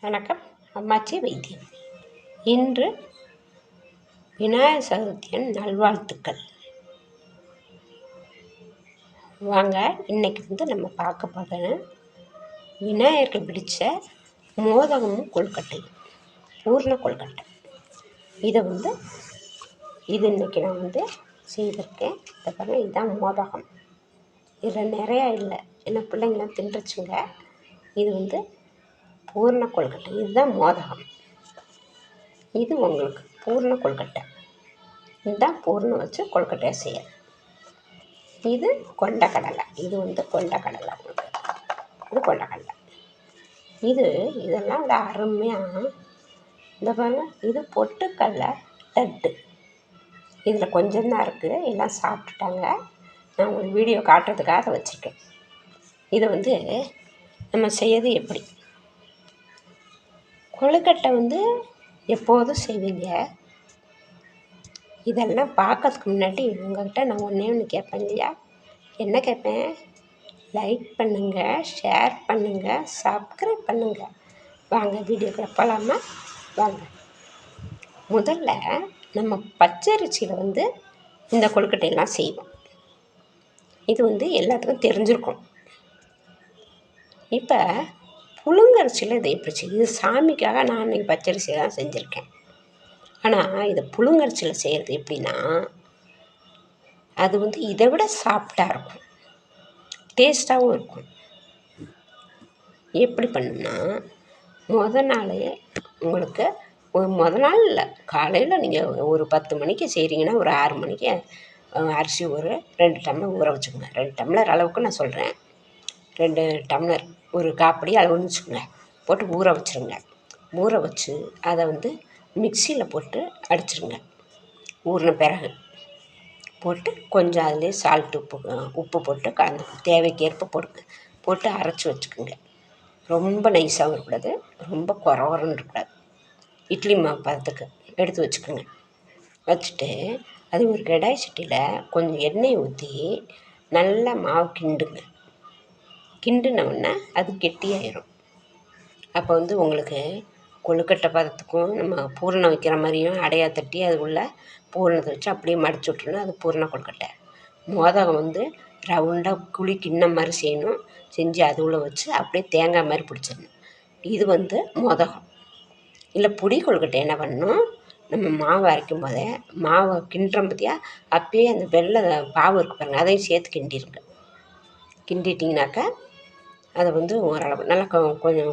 வணக்கம். அம்மாச்சி வைத்தியம். இன்று விநாயகர் சதுர்த்தியின் நல்வாழ்த்துக்கள். வாங்க, இன்னைக்கு நம்ம பார்க்க போகிறது விநாயகருக்கு பிடிச்ச மோதகமும் கொழுக்கட்டையும், பூர்ண கொழுக்கட்டை. இது இன்னைக்கு நான் செய்திருக்கேன். இதை பாருங்கள், இதுதான் மோதகம். இதில் நிறையா இல்லை, என்ன பிள்ளைங்களாம் தின்றுச்சுங்க. இது பூர்ண கொழுக்கட்டை. இதுதான் மோதகம். இது உங்களுக்கு பூர்ண கொழுக்கட்டை. இதுதான் பூர்ணம் வச்சு கொழுக்கட்டையை செய்யறது. இது கொண்டக்கடலை. இது கொண்டக்கடலை. இது கொண்டக்கடலை. இதெல்லாம் அருமையாக இந்த பாருங்க. இது பொட்டுக்கடலை லட்டு. இதில் கொஞ்சம்தான் இருக்குது, எல்லாம் சாப்பிட்டுட்டாங்க. நான் உங்களுக்கு வீடியோ காட்டுறதுக்காக வச்சுருக்கேன். இதை நம்ம செய்யறது எப்படி? கொழுக்கட்டை எப்போதும் செய்வீங்க. இதெல்லாம் பார்க்கறதுக்கு முன்னாடி உங்கள்கிட்ட நான் ஒன்றே கேட்பேன் இல்லையா? என்ன கேட்பேன்? லைக் பண்ணுங்கள், ஷேர் பண்ணுங்கள், சப்ஸ்கிரைப் பண்ணுங்கள். வாங்க வீடியோக்குள்ள போகலாமா? வாங்க. முதல்ல நம்ம பச்சரிசியில் இந்த கொழுக்கட்டையெல்லாம் செய்வோம். இது எல்லாத்துக்கும் தெரிஞ்சிருக்கும். இப்போ புழுங்கரிசியில் இதை எப்படி செய்யும்? இது சாமிக்காக நான் இன்றைக்கி பச்சரிசி தான் செஞ்சுருக்கேன். ஆனால் இதை புழுங்கரிசியில் செய்கிறது எப்படின்னா, அது இதை விட சாஃப்டாக இருக்கும், டேஸ்ட்டாகவும் இருக்கும். எப்படி பண்ணுன்னா, முதல் நாள் இல்லை, காலையில் நீங்கள் ஒரு 10 மணிக்கு செய்கிறீங்கன்னா ஒரு 6 மணிக்கு அரிசி ஒரு 2 டம்ளர் ஊற வச்சுக்கோங்க. 2 டம்ளர் அளவுக்கு நான் சொல்கிறேன். 2 டம்ளர் ஒரு காப்படி அளவுன்னு வச்சுக்கோங்க. போட்டு ஊற வச்சுருங்க. ஊற வச்சு அதை மிக்சியில் போட்டு அடிச்சிருங்க. ஊறின பிறகு போட்டு கொஞ்சம் அதிலே உப்பு போட்டு கலந்து தேவைக்கேற்ப போட்டு அரைச்சி வச்சுக்கோங்க. ரொம்ப நைஸாகவும் இருக்கக்கூடாது, ரொம்ப குறவரன்னு இருக்கக்கூடாது. இட்லி மாவு பதத்துக்கு எடுத்து வச்சுக்கோங்க. வச்சுட்டு அது ஒரு கடாய் சட்டியில் கொஞ்சம் எண்ணெய் ஊற்றி நல்லா மாவு கிண்டுனவுடனே அது கெட்டியாயிரும். அப்போ உங்களுக்கு கொழுக்கட்டை பதத்துக்கும் நம்ம பூரணம் வைக்கிற மாதிரியும் அடையா தட்டி அது உள்ள பூரணத்தை வச்சு அப்படியே மடிச்சு விட்றணும். அது பூரண கொழுக்கட்டை. மோதகம் ரவுண்டாக குழி கிண்ணம் மாதிரி செய்யணும். செஞ்சு அது உள்ள வச்சு அப்படியே தேங்காய் மாதிரி பிடிச்சிடணும். இது மோதகம். இல்லை புடி கொழுக்கட்டை என்ன பண்ணணும், நம்ம மாவு அரைக்கும் போதே மாவை கிண்டுறோம் பார்த்தியா, அப்பயே அந்த வெள்ளை பாவு இருக்கு பாருங்கள், அதையும் சேர்த்து கிண்டிட்டிங்கனாக்கா அதை ஓரளவு நல்லா கொஞ்சம்